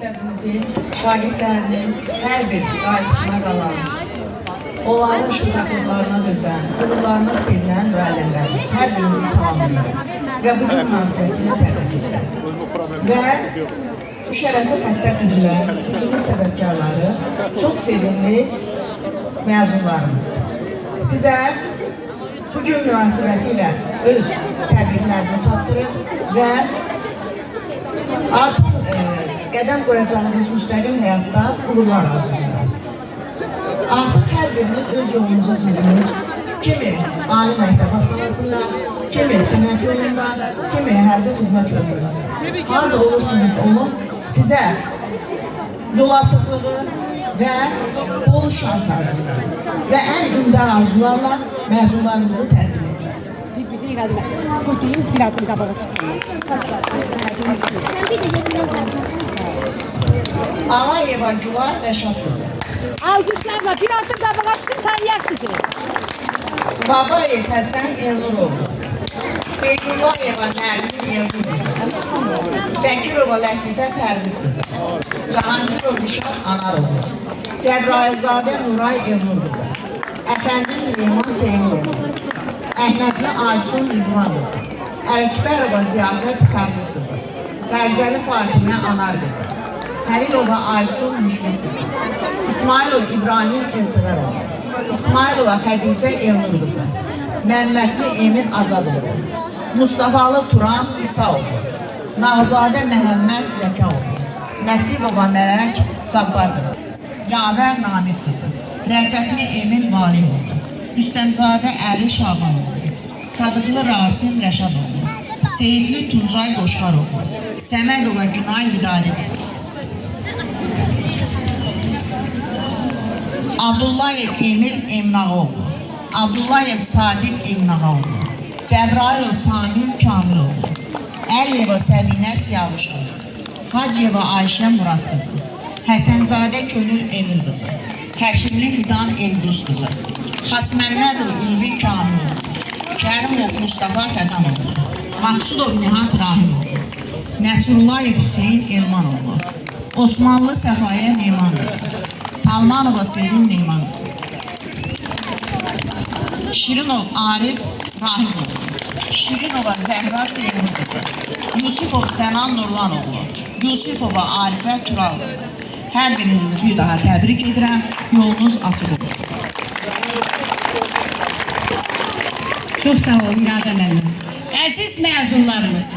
məktəbimizin şagirdlərinin hər bir qayğısına qalan, onların şüurlarına dözən, qürurlarına sevinən müəllimlərimiz. Hər birinizi salamlayıram və bugün münasibətini təbrik edirəm. Və bu şərəfli xəttə düzülən bütün səbəbkarları çox sevimli məzunlarımız. Sizə bugün münasibəti ilə öz təbriklərini çatdırır və artıq qədəm qoyacağınız müstəqil həyatda qururlar arzulayır. Artıq hər biriniz öz yolunuzu çizmir. Kimi ali məktəb hastalasında, kimi sənət yolunda, kimi hərbi xidmət yolunda. Harada olursunuz olun, sizə yol açıqlığı və bol şans arzulayır. Və ən ümdə arzularla məzunlarımızı təqdim edir. Bir adım qabağa çıxsın. Ağayeva Gülar Rəşad qızı. Alqışlarla bir adım qabağa çıxın, tanıyaq sizi. Babayev Həsən Elnuroğlu. Beygullayeva Nərmin Elnur qızı. Bəkirova Lətifə Pərviz qızı. Cahangirov Uşaq Anaroğlu. Cəbrayilzadə Nuray Elnur qızı. Əfəndi Süleyman Seymoğlu. Əhmədli Aysun Rizvan qızı. Ələkbərova Ziyafət Pərviz qızı. Qərzəli Fatimə Anar qızı. Xəlilova Aysun Müşfiq qızı. İsmailov İbrahim Elsəvəroğlu. İsmailova Xədicə Elnur qızı. Məmmədli Emin Azadoğlu. Mustafalı Turan İsaoğlu. Nağzadə Məhəmməd Zəkaoğlu. Nəsibova Mələk Cabbar qızı. Yavər Namid qızı. Rəcəfli Emin Valiyoğlu. Rüstəmzadə Əli Şabanoğlu. Sadıqlı Rasim Rəşadoğlu. Seyidli Tuncay Qoşqaroğlu. Səmədova Günay Vidadi qızı. Abdullayev Emil Emnağoğlu. Abdullayev Sadiq Emnağoğlu. Cəbrailov Famil Kamiloğlu. Əliyeva Səbinə Siyavuş qızı. Hacıyeva Ayşə Murad qızı. Həsənzadə Könül Emil qızı. Həşimli Fidan Elbrus qızı. Xasməmmədov Ülvi Kamiloğlu. Kərimov Mustafa Fəqanoğlu. Maqsudov Nihat Rahimoğlu. Nəsrullayev Hüseyin Elmanoğlu. Osmanlı Səfaya Neyman qızı. Salmanova Sevin Neyman qızı. Şirinov Arif Rahimoğlu. Şirinova Zəhra Seymur qızı. Yusifov Sənan Nurlanoğlu. Yusifova Arifə Tural qızı. Hər birinizi bir daha təbrik edirəm. Yolunuz açıq olur. Çox sağ olun, İradə müəllim. Əziz məzunlarımız,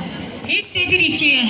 hiss edirik ki,